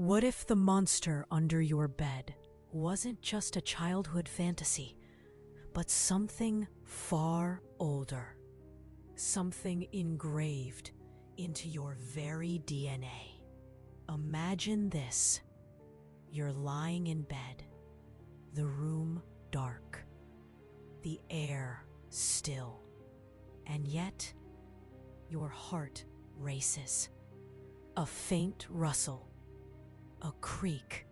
What if the monster under your bed wasn't just a childhood fantasy, but something far older? Something engraved into your very DNA. Imagine this. You're lying in bed, the room dark, the air still, and yet your heart races. A faint rustle, a creak,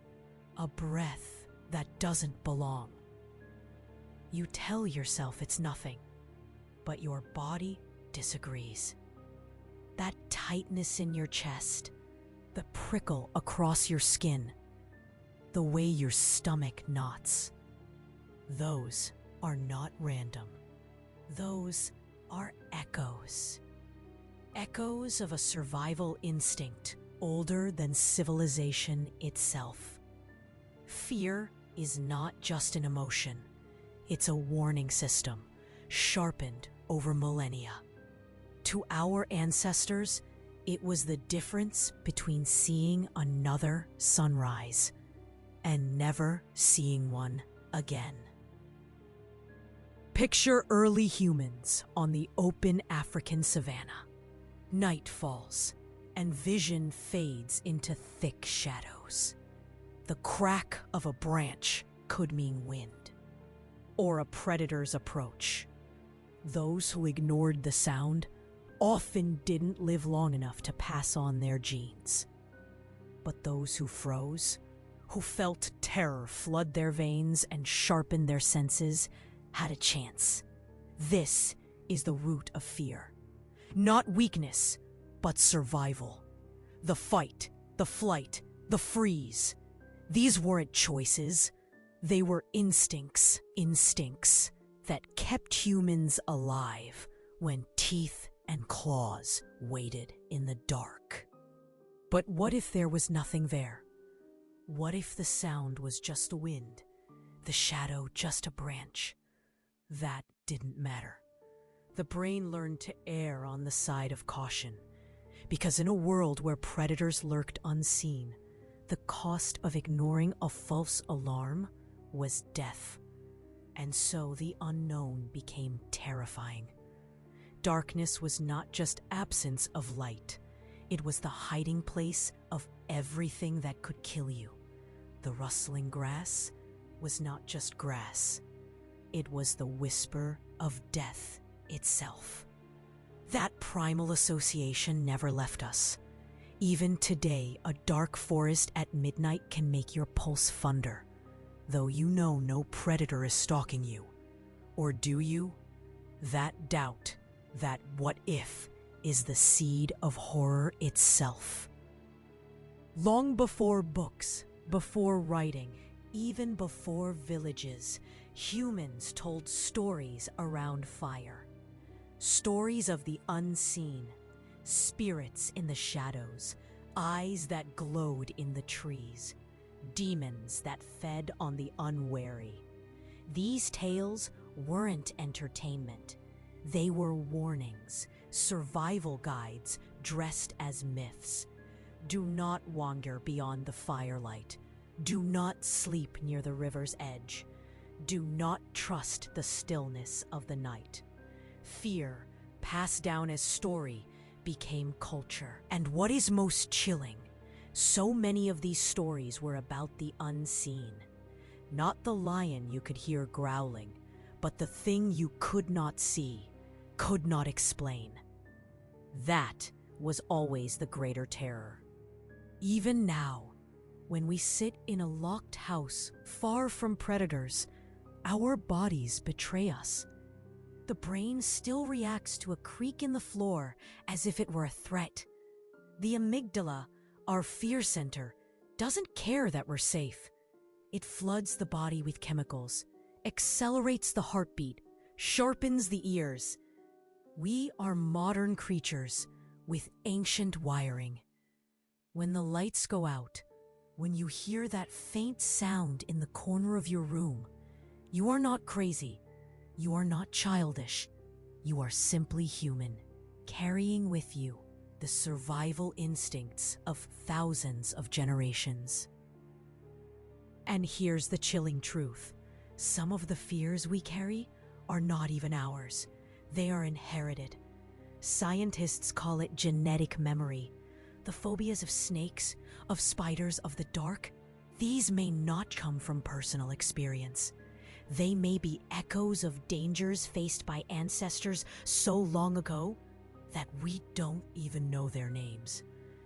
a breath that doesn't belong. You tell yourself it's nothing, but your body disagrees. That tightness in your chest, the prickle across your skin, the way your stomach knots, those are not random. Those are echoes. Echoes of a survival instinct older than civilization itself. Fear is not just an emotion. It's a warning system, sharpened over millennia. To our ancestors, it was the difference between seeing another sunrise and never seeing one again. Picture early humans on the open African savanna. Night falls, and vision fades into thick shadows. The crack of a branch could mean wind, or a predator's approach. Those who ignored the sound often didn't live long enough to pass on their genes. But those who froze, who felt terror flood their veins and sharpen their senses, had a chance. This is the root of fear. Not weakness, but survival. The fight, the flight, the freeze. These weren't choices. They were instincts that kept humans alive when teeth and claws waited in the dark. But what if there was nothing there? What if the sound was just the wind, the shadow just a branch? That didn't matter. The brain learned to err on the side of caution, because in a world where predators lurked unseen, the cost of ignoring a false alarm was death. And so the unknown became terrifying. Darkness was not just absence of light. It was the hiding place of everything that could kill you. The rustling grass was not just grass. It was the whisper of death itself. That primal association never left us. Even today, a dark forest at midnight can make your pulse thunder, though you know no predator is stalking you. Or do you? That doubt, that what if, is the seed of horror itself. Long before books, before writing, even before villages, humans told stories around fire. Stories of the unseen, spirits in the shadows, eyes that glowed in the trees, demons that fed on the unwary. These tales weren't entertainment. They were warnings, survival guides dressed as myths. Do not wander beyond the firelight. Do not sleep near the river's edge. Do not trust the stillness of the night. Fear, passed down as story, became culture. And what is most chilling, so many of these stories were about the unseen. Not the lion you could hear growling, but the thing you could not see, could not explain. That was always the greater terror. Even now, when we sit in a locked house far from predators, our bodies betray us. The brain still reacts to a creak in the floor as if it were a threat. The amygdala, our fear center, doesn't care that we're safe. It floods the body with chemicals, accelerates the heartbeat, sharpens the ears. We are modern creatures with ancient wiring. When the lights go out, when you hear that faint sound in the corner of your room, you are not crazy. You are not childish. You are simply human, carrying with you the the survival instincts of thousands of generations. And here's the chilling truth. Some of the fears we carry are not even ours. They are inherited. Scientists call it genetic memory. The phobias of snakes, of spiders, of the dark, these may not come from personal experience. They may be echoes of dangers faced by ancestors so long ago that we don't even know their names.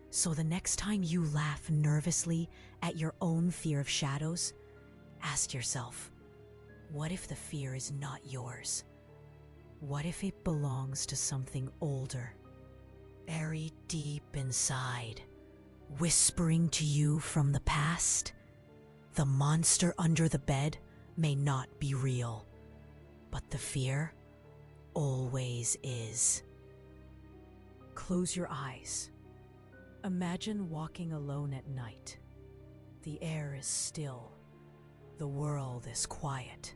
So the next time you laugh nervously at your own fear of shadows, ask yourself, what if the fear is not yours? What if it belongs to something older, buried deep inside, whispering to you from the past? The monster under the bed may not be real, but the fear always is. Close your eyes. Imagine walking alone at night. The air is still. The world is quiet.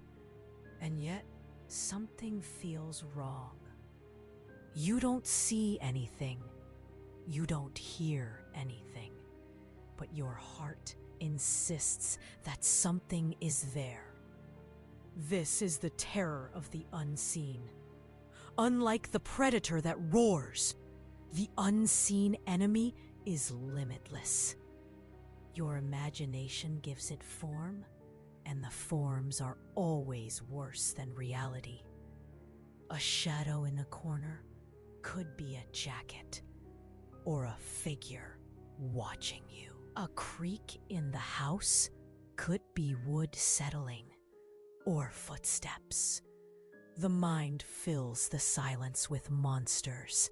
And yet, something feels wrong. You don't see anything. You don't hear anything. But your heart insists that something is there. This is the terror of the unseen. Unlike the predator that roars, the unseen enemy is limitless. Your imagination gives it form, and the forms are always worse than reality. A shadow in a corner could be a jacket or a figure watching you. A creak in the house could be wood settling or footsteps. The mind fills the silence with monsters.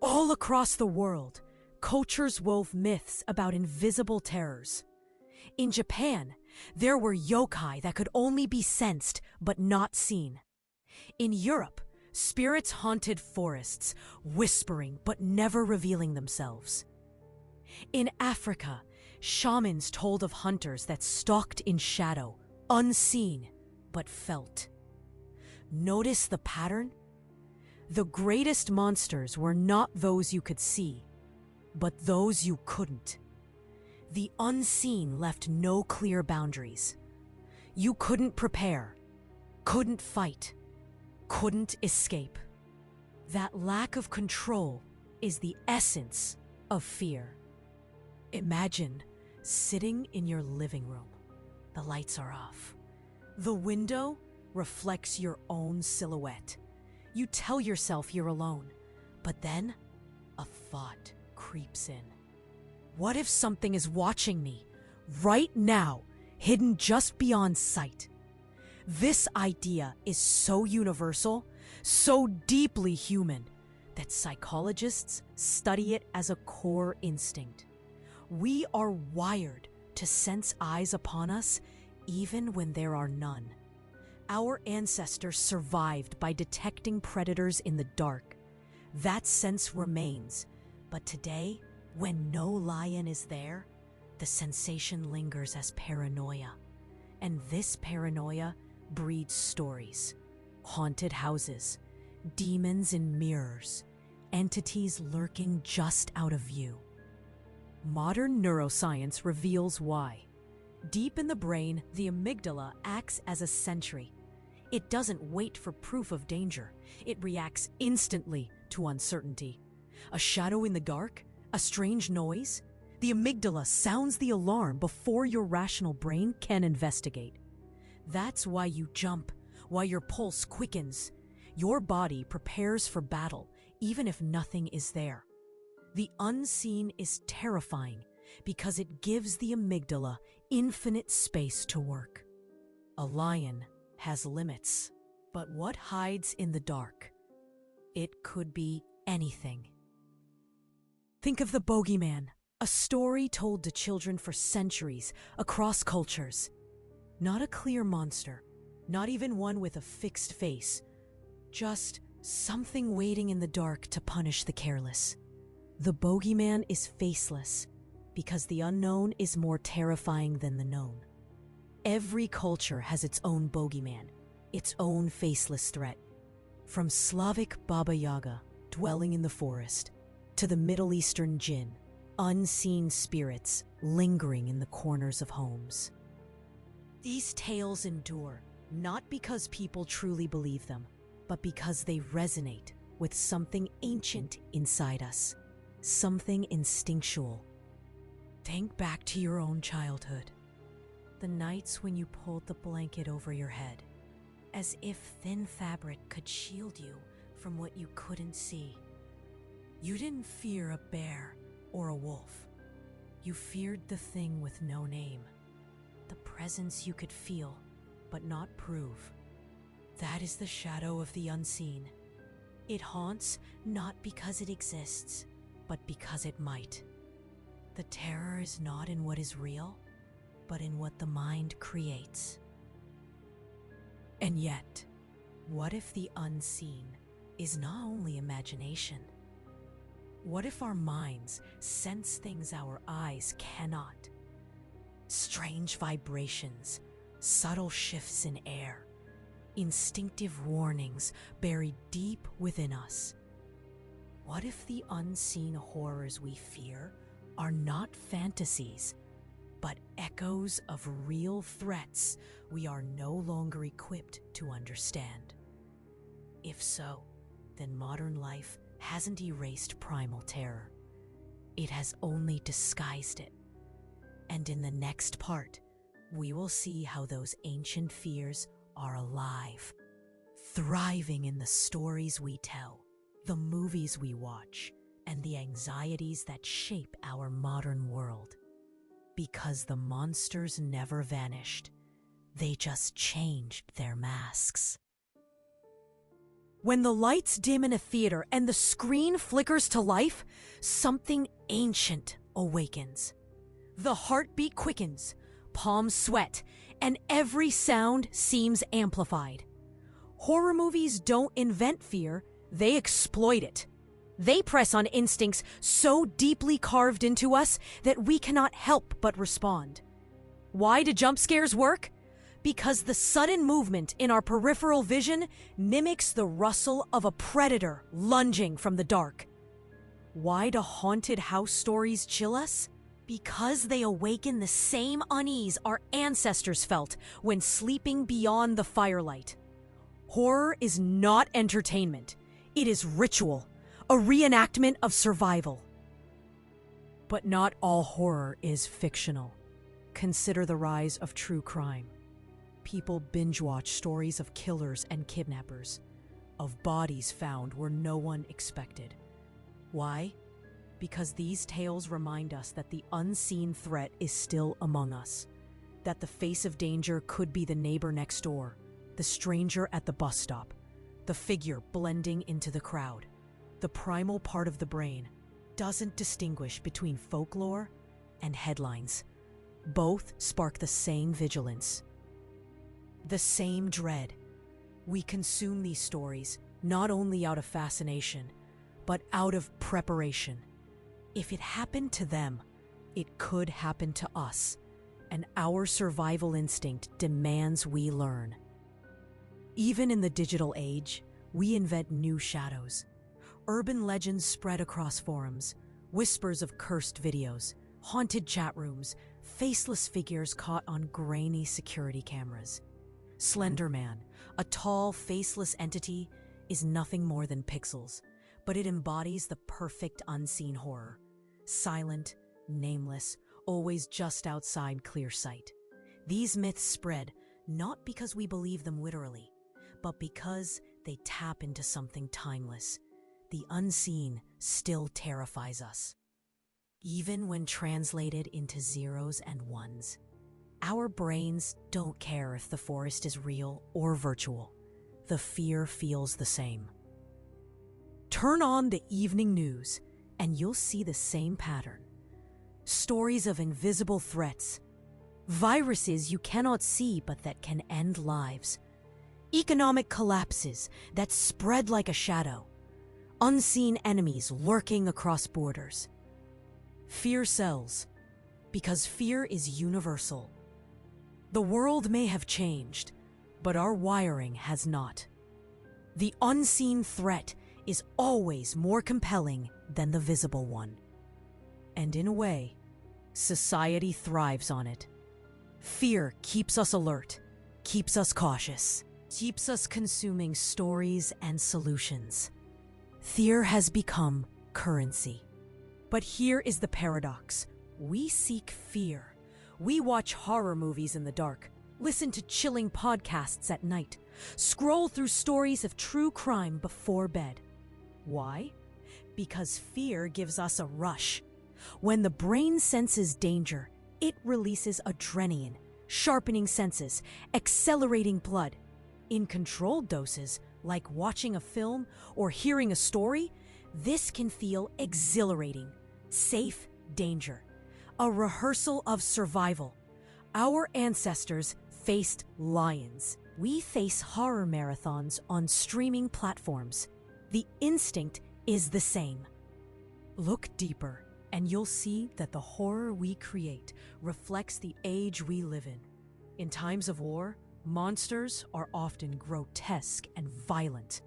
All across the world, cultures wove myths about invisible terrors. In Japan, there were yokai that could only be sensed but not seen. In Europe, spirits haunted forests, whispering but never revealing themselves. In Africa, shamans told of hunters that stalked in shadow, unseen but felt. Notice the pattern? The greatest monsters were not those you could see, but those you couldn't. The unseen left no clear boundaries. You couldn't prepare, couldn't fight, couldn't escape. That lack of control is the essence of fear. Imagine sitting in your living room. The lights are off. The window reflects your own silhouette. You tell yourself you're alone, but then a thought creeps in. What if something is watching me right now, hidden just beyond sight? This idea is so universal, so deeply human, that psychologists study it as a core instinct. We are wired to sense eyes upon us even when there are none. Our ancestors survived by detecting predators in the dark. That sense remains, but today, when no lion is there, the sensation lingers as paranoia. And this paranoia breeds stories. Haunted houses, demons in mirrors, entities lurking just out of view. Modern neuroscience reveals why. Deep in the brain, the amygdala acts as a sentry. It doesn't wait for proof of danger. It reacts instantly to uncertainty. A shadow in the dark? A strange noise? The amygdala sounds the alarm before your rational brain can investigate. That's why you jump, why your pulse quickens. Your body prepares for battle, even if nothing is there. The unseen is terrifying because it gives the amygdala infinite space to work. A lion has limits, but what hides in the dark? It could be anything. Think of the bogeyman, a story told to children for centuries across cultures. Not a clear monster, not even one with a fixed face, just something waiting in the dark to punish the careless. The bogeyman is faceless because the unknown is more terrifying than the known. Every culture has its own bogeyman, its own faceless threat. From Slavic Baba Yaga, dwelling in the forest, to the Middle Eastern jinn, unseen spirits lingering in the corners of homes. These tales endure not because people truly believe them, but because they resonate with something ancient inside us, something instinctual. Think back to your own childhood, the nights when you pulled the blanket over your head, as if thin fabric could shield you from what you couldn't see. You didn't fear a bear or a wolf. You feared the thing with no name, the presence you could feel but not prove. That is the shadow of the unseen. It haunts not because it exists, but because it might. The terror is not in what is real, but in what the mind creates. And yet, what if the unseen is not only imagination? What if our minds sense things our eyes cannot? Strange vibrations, subtle shifts in air, instinctive warnings buried deep within us. What if the unseen horrors we fear are not fantasies, but echoes of real threats we are no longer equipped to understand? If so, then modern life hasn't erased primal terror. It has only disguised it. And in the next part, we will see how those ancient fears are alive, thriving in the stories we tell, the movies we watch, and the anxieties that shape our modern world. Because the monsters never vanished, they just changed their masks. When the lights dim in a theater and the screen flickers to life, something ancient awakens. The heartbeat quickens, palms sweat, and every sound seems amplified. Horror movies don't invent fear, they exploit it. They press on instincts so deeply carved into us that we cannot help but respond. Why do jump scares work? Because the sudden movement in our peripheral vision mimics the rustle of a predator lunging from the dark. Why do haunted house stories chill us? Because they awaken the same unease our ancestors felt when sleeping beyond the firelight. Horror is not entertainment. It is ritual, a reenactment of survival. But not all horror is fictional. Consider the rise of true crime. People binge-watch stories of killers and kidnappers, of bodies found where no one expected. Why? Because these tales remind us that the unseen threat is still among us, that the face of danger could be the neighbor next door, the stranger at the bus stop, the figure blending into the crowd. The primal part of the brain doesn't distinguish between folklore and headlines. Both spark the same vigilance, the same dread. We consume these stories not only out of fascination, but out of preparation. If it happened to them, it could happen to us, and our survival instinct demands we learn. Even in the digital age, we invent new shadows. Urban legends spread across forums, whispers of cursed videos, haunted chat rooms, faceless figures caught on grainy security cameras. Slender Man, a tall, faceless entity, is nothing more than pixels, but it embodies the perfect unseen horror. Silent, nameless, always just outside clear sight. These myths spread not because we believe them literally, but because they tap into something timeless. The unseen still terrifies us. Even when translated into zeros and ones, our brains don't care if the forest is real or virtual. The fear feels the same. Turn on the evening news, and you'll see the same pattern. Stories of invisible threats, viruses you cannot see but that can end lives, economic collapses that spread like a shadow, unseen enemies lurking across borders. Fear sells, because fear is universal. The world may have changed, but our wiring has not. The unseen threat is always more compelling than the visible one. And in a way, society thrives on it. Fear keeps us alert, keeps us cautious, keeps us consuming stories and solutions. Fear has become currency. But here is the paradox. We seek fear. We watch horror movies in the dark, listen to chilling podcasts at night, scroll through stories of true crime before bed. Why? Because fear gives us a rush. When the brain senses danger, it releases adrenaline, sharpening senses, accelerating blood. In controlled doses, like watching a film or hearing a story, this can feel exhilarating, safe danger, a rehearsal of survival. Our ancestors faced lions. We face horror marathons on streaming platforms. The instinct is the same. Look deeper, and you'll see that the horror we create reflects the age we live in. In times of war, monsters are often grotesque and violent.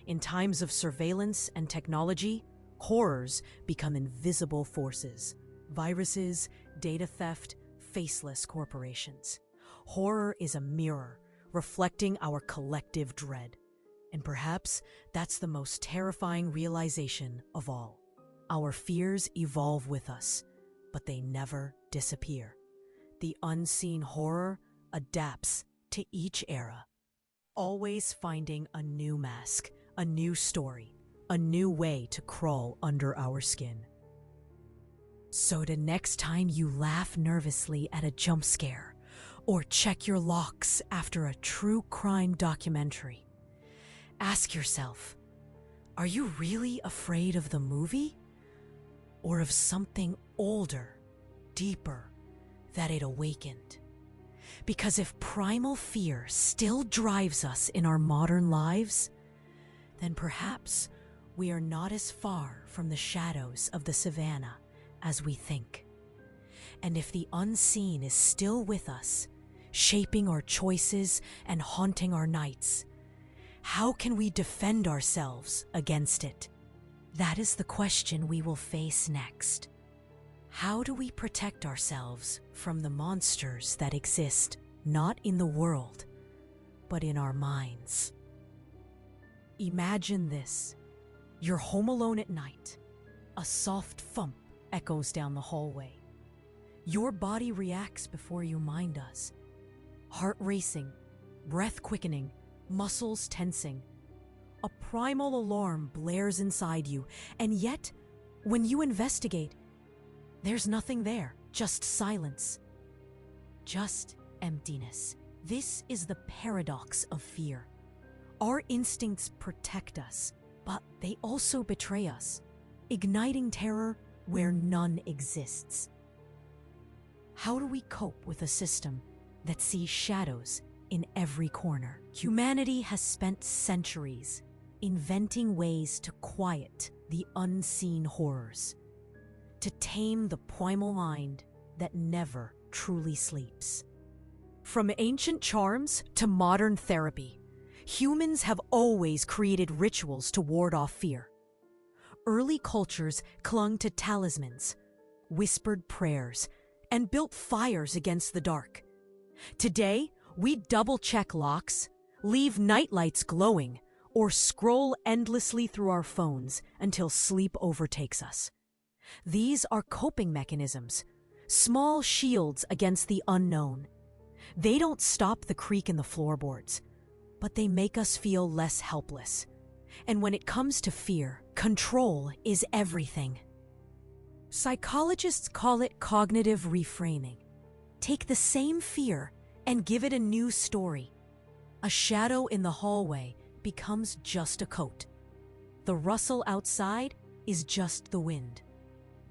In times of surveillance and technology, horrors become invisible forces. Viruses, data theft, faceless corporations. Horror is a mirror, reflecting our collective dread. And perhaps that's the most terrifying realization of all. Our fears evolve with us, but they never disappear. The unseen horror adapts to each era, always finding a new mask, a new story, a new way to crawl under our skin. So the next time you laugh nervously at a jump scare or check your locks after a true crime documentary, ask yourself, are you really afraid of the movie? Or of something older, deeper, that it awakened? Because if primal fear still drives us in our modern lives, then perhaps we are not as far from the shadows of the savannah as we think. And if the unseen is still with us, shaping our choices and haunting our nights, how can we defend ourselves against it? That is the question we will face next. How do we protect ourselves from the monsters that exist not in the world, but in our minds? Imagine this. You're home alone at night. A soft thump echoes down the hallway. Your body reacts before your mind does. Heart racing, breath quickening, muscles tensing. A primal alarm blares inside you, and yet, when you investigate, there's nothing there, just silence. Just emptiness. This is the paradox of fear. Our instincts protect us, but they also betray us, igniting terror where none exists. How do we cope with a system that sees shadows in every corner? Humanity has spent centuries inventing ways to quiet the unseen horrors, to tame the primal mind that never truly sleeps. From ancient charms to modern therapy, humans have always created rituals to ward off fear. Early cultures clung to talismans, whispered prayers, and built fires against the dark. Today, we double-check locks, leave nightlights glowing, or scroll endlessly through our phones until sleep overtakes us. These are coping mechanisms, small shields against the unknown. They don't stop the creak in the floorboards, but they make us feel less helpless. And when it comes to fear, control is everything. Psychologists call it cognitive reframing. Take the same fear and give it a new story. A shadow in the hallway becomes just a coat. The rustle outside is just the wind.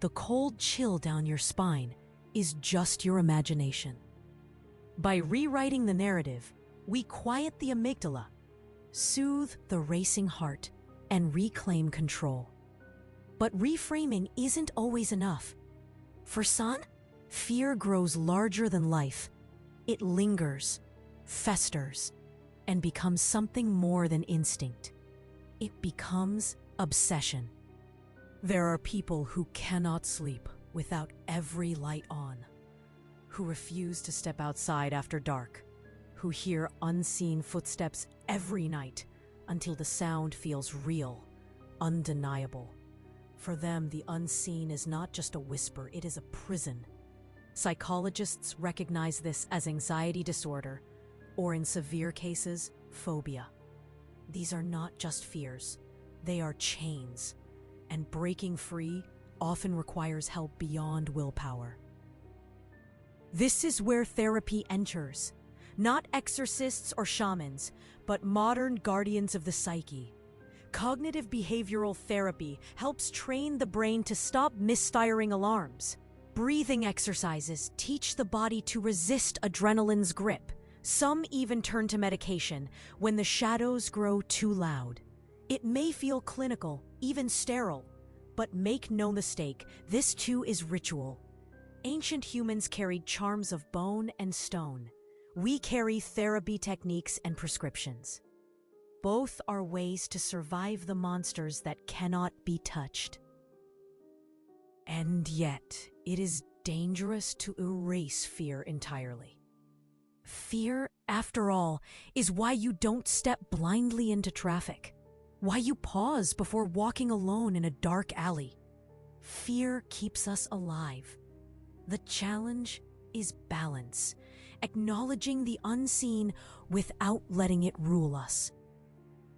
The cold chill down your spine is just your imagination. By rewriting the narrative, we quiet the amygdala, soothe the racing heart, and reclaim control. But reframing isn't always enough. For some, fear grows larger than life. It lingers, festers, and becomes something more than instinct. It becomes obsession. There are people who cannot sleep without every light on, who refuse to step outside after dark, who hear unseen footsteps every night until the sound feels real, undeniable. For them, the unseen is not just a whisper, it is a prison. Psychologists recognize this as anxiety disorder, or in severe cases, phobia. These are not just fears, they are chains, and breaking free often requires help beyond willpower. This is where therapy enters. Not exorcists or shamans, but modern guardians of the psyche. Cognitive behavioral therapy helps train the brain to stop misfiring alarms. Breathing exercises teach the body to resist adrenaline's grip. Some even turn to medication when the shadows grow too loud. It may feel clinical, even sterile, but make no mistake, this too is ritual. Ancient humans carried charms of bone and stone. We carry therapy techniques and prescriptions. Both are ways to survive the monsters that cannot be touched. And yet, it is dangerous to erase fear entirely. Fear, after all, is why you don't step blindly into traffic. Why you pause before walking alone in a dark alley. Fear keeps us alive. The challenge is balance, acknowledging the unseen without letting it rule us.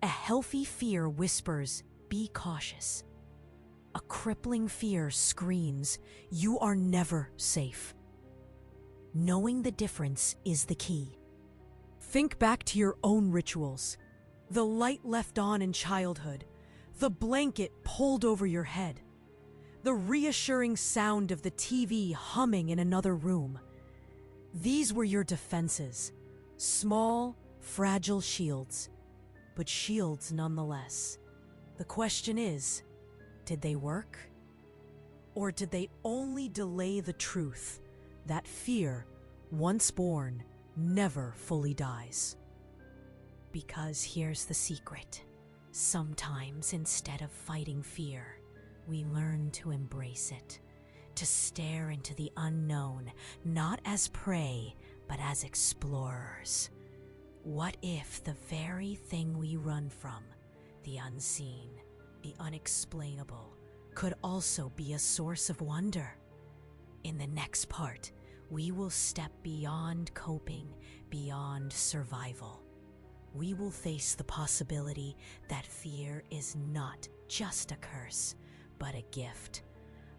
A healthy fear whispers, "Be cautious." A crippling fear screams, "You are never safe." Knowing the difference is the key. Think back to your own rituals. The light left on in childhood, the blanket pulled over your head, the reassuring sound of the TV humming in another room. These were your defenses, small, fragile shields, but shields nonetheless. The question is, did they work? Or did they only delay the truth that fear, once born, never fully dies? Because here's the secret. Sometimes instead of fighting fear, we learn to embrace it, to stare into the unknown, not as prey, but as explorers. What if the very thing we run from, the unseen, the unexplainable, could also be a source of wonder? In the next part, we will step beyond coping, beyond survival. We will face the possibility that fear is not just a curse, but a gift,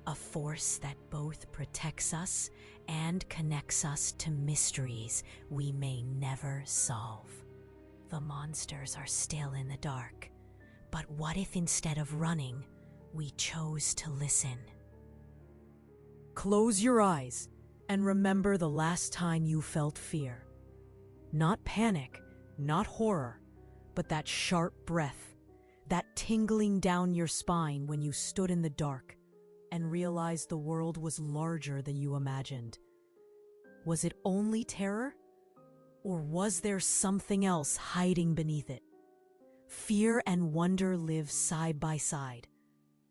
a force that both protects us and connects us to mysteries we may never solve. The monsters are still in the dark, but what if instead of running, we chose to listen? Close your eyes and remember the last time you felt fear. Not panic, not horror, but that sharp breath, that tingling down your spine when you stood in the dark and realized the world was larger than you imagined. Was it only terror? Or was there something else hiding beneath it? Fear and wonder live side by side.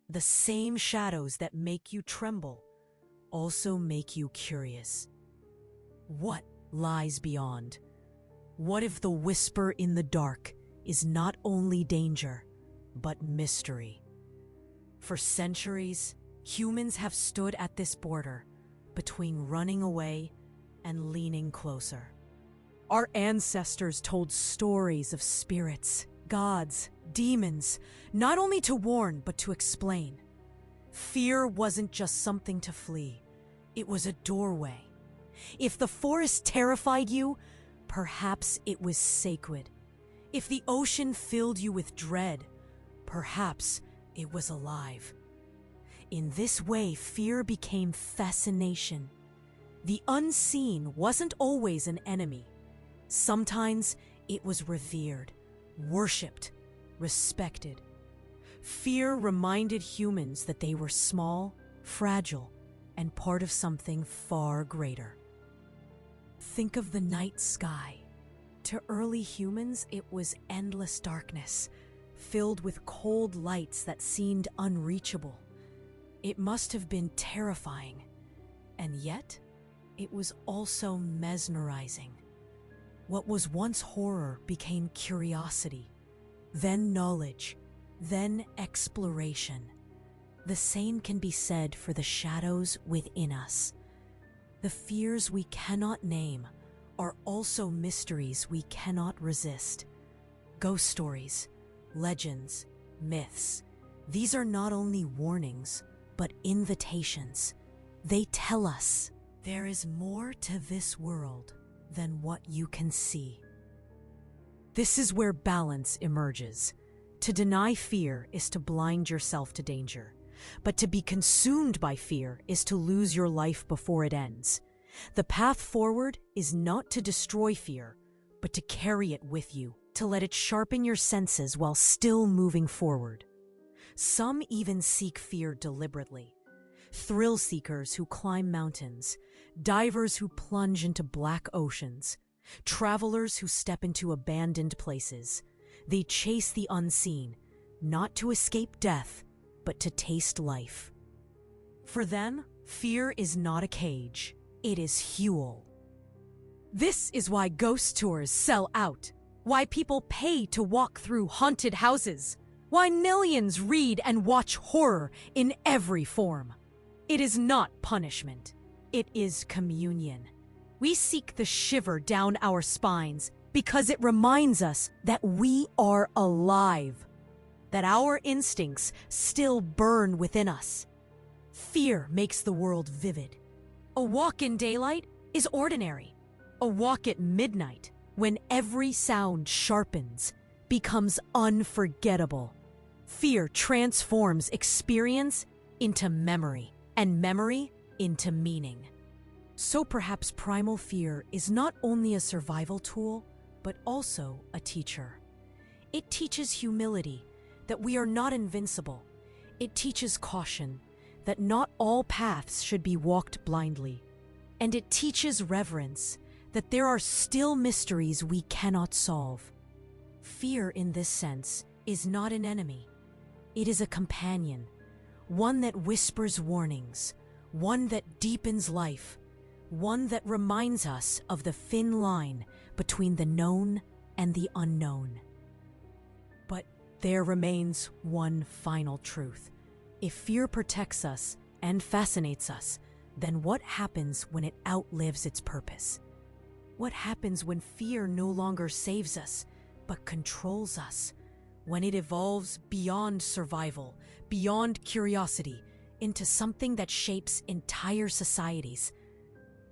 The same shadows that make you tremble also make you curious. What lies beyond? What if the whisper in the dark is not only danger, but mystery? For centuries, humans have stood at this border between running away and leaning closer. Our ancestors told stories of spirits, gods, demons, not only to warn, but to explain. Fear wasn't just something to flee, it was a doorway. If the forest terrified you, perhaps it was sacred. If the ocean filled you with dread, perhaps it was alive. In this way, fear became fascination. The unseen wasn't always an enemy. Sometimes it was revered, worshipped, respected. Fear reminded humans that they were small, fragile, and part of something far greater. Think of the night sky. To early humans, it was endless darkness, filled with cold lights that seemed unreachable. It must have been terrifying, and yet it was also mesmerizing. What was once horror became curiosity, then knowledge, then exploration. The same can be said for the shadows within us. The fears we cannot name are also mysteries we cannot resist. Ghost stories, legends, myths. These are not only warnings, but invitations. They tell us there is more to this world than what you can see. This is where balance emerges. To deny fear is to blind yourself to danger, but to be consumed by fear is to lose your life before it ends. The path forward is not to destroy fear, but to carry it with you, to let it sharpen your senses while still moving forward. Some even seek fear deliberately. Thrill seekers who climb mountains, divers who plunge into black oceans, travelers who step into abandoned places. They chase the unseen, not to escape death, but to taste life. For them, fear is not a cage, it is fuel. This is why ghost tours sell out, why people pay to walk through haunted houses, why millions read and watch horror in every form. It is not punishment, it is communion. We seek the shiver down our spines because it reminds us that we are alive, that our instincts still burn within us. Fear makes the world vivid. A walk in daylight is ordinary. A walk at midnight, when every sound sharpens, becomes unforgettable. Fear transforms experience into memory, and memory into meaning. So perhaps primal fear is not only a survival tool, but also a teacher. It teaches humility, that we are not invincible. It teaches caution, that not all paths should be walked blindly. And it teaches reverence, that there are still mysteries we cannot solve. Fear, in this sense, is not an enemy. It is a companion, one that whispers warnings, one that deepens life, one that reminds us of the thin line between the known and the unknown. But there remains one final truth. If fear protects us and fascinates us, then what happens when it outlives its purpose? What happens when fear no longer saves us, but controls us? When it evolves beyond survival, beyond curiosity, into something that shapes entire societies?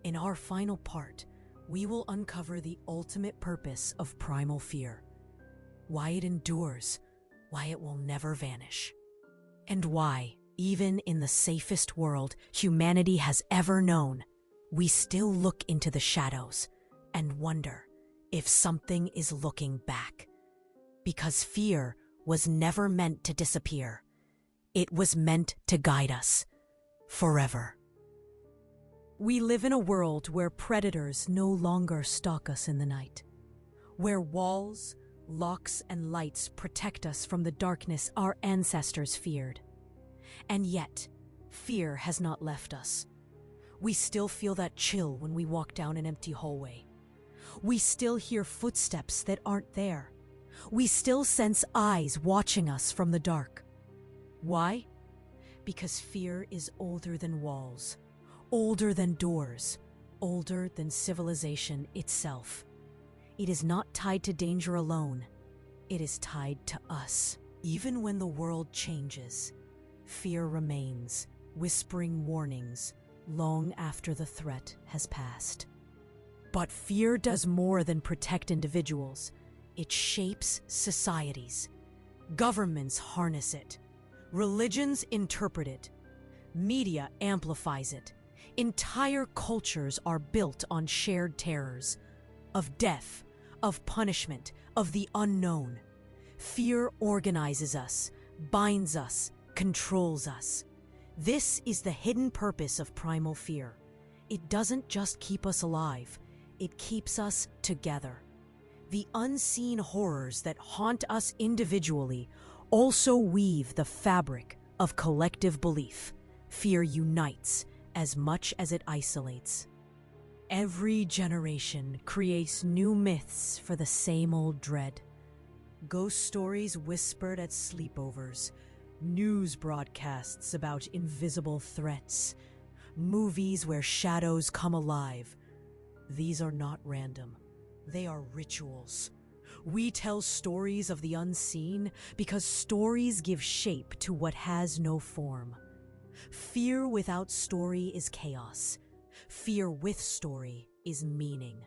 In our final part, we will uncover the ultimate purpose of primal fear, why it endures, why it will never vanish, and why, even in the safest world humanity has ever known, we still look into the shadows and wonder if something is looking back. Because fear was never meant to disappear. It was meant to guide us forever. We live in a world where predators no longer stalk us in the night, where walls, locks, and lights protect us from the darkness our ancestors feared. And yet, fear has not left us. We still feel that chill when we walk down an empty hallway. We still hear footsteps that aren't there. We still sense eyes watching us from the dark. Why? Because fear is older than walls, older than doors, older than civilization itself. It is not tied to danger alone. It is tied to us. Even when the world changes, fear remains, whispering warnings long after the threat has passed. But fear does more than protect individuals. It shapes societies. Governments harness it. Religions interpret it. Media amplifies it. Entire cultures are built on shared terrors of death, of punishment, of the unknown. Fear organizes us, binds us, controls us. This is the hidden purpose of primal fear. It doesn't just keep us alive, it keeps us together. The unseen horrors that haunt us individually also weave the fabric of collective belief, Fear unites as much as it isolates. Every generation creates new myths for the same old dread. Ghost stories whispered at sleepovers, news broadcasts about invisible threats, movies where shadows come alive. These are not random. They are rituals. We tell stories of the unseen because stories give shape to what has no form. Fear without story is chaos. Fear with story is meaning.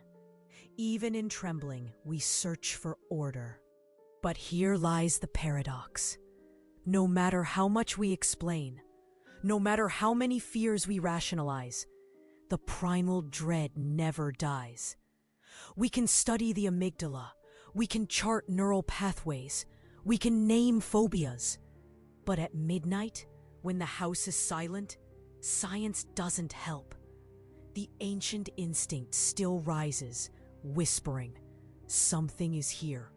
Even in trembling, we search for order. But here lies the paradox. No matter how much we explain, no matter how many fears we rationalize, the primal dread never dies. We can study the amygdala, we can chart neural pathways, we can name phobias. But at midnight, when the house is silent, science doesn't help. The ancient instinct still rises, whispering, something is here.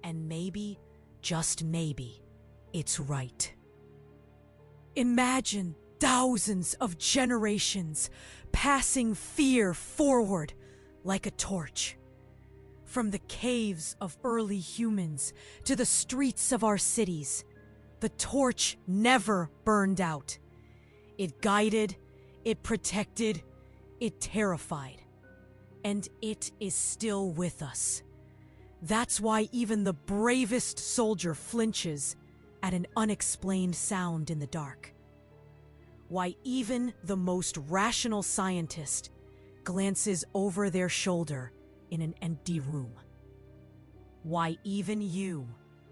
And maybe, just maybe, it's right. Imagine thousands of generations passing fear forward like a torch. From the caves of early humans to the streets of our cities, the torch never burned out. It guided, it protected, it terrified. And it is still with us. That's why even the bravest soldier flinches at an unexplained sound in the dark. Why even the most rational scientist glances over their shoulder in an empty room. Why even you,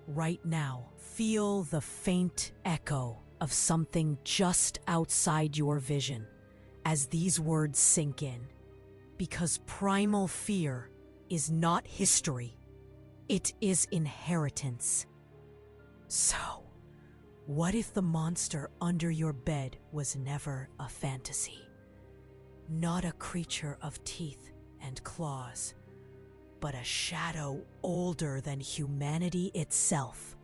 right now, feel the faint echo of something just outside your vision as these words sink in. Because primal fear is not history, it is inheritance. So, what if the monster under your bed was never a fantasy? Not a creature of teeth and claws, but a shadow older than humanity itself.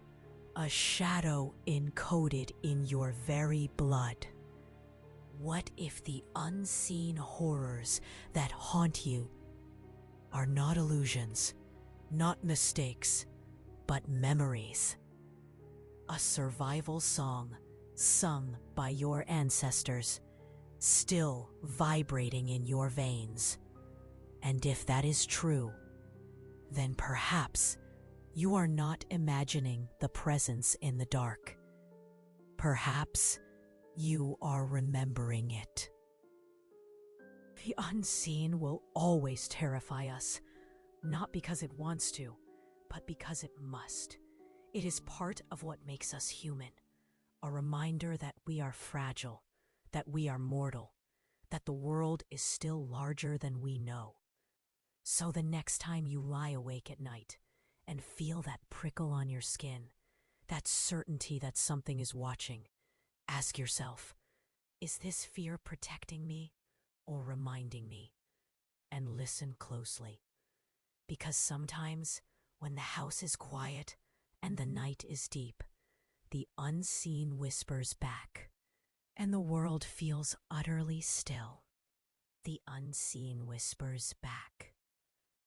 A shadow encoded in your very blood. What if the unseen horrors that haunt you are not illusions, not mistakes, but memories? A survival song sung by your ancestors, still vibrating in your veins. And if that is true, then perhaps you are not imagining the presence in the dark. Perhaps you are remembering it. The unseen will always terrify us, not because it wants to, but because it must. It is part of what makes us human, a reminder that we are fragile, that we are mortal, that the world is still larger than we know. So the next time you lie awake at night and feel that prickle on your skin, that certainty that something is watching, ask yourself, is this fear protecting me or reminding me? And listen closely, because sometimes when the house is quiet and the night is deep, the unseen whispers back, and the world feels utterly still. The unseen whispers back.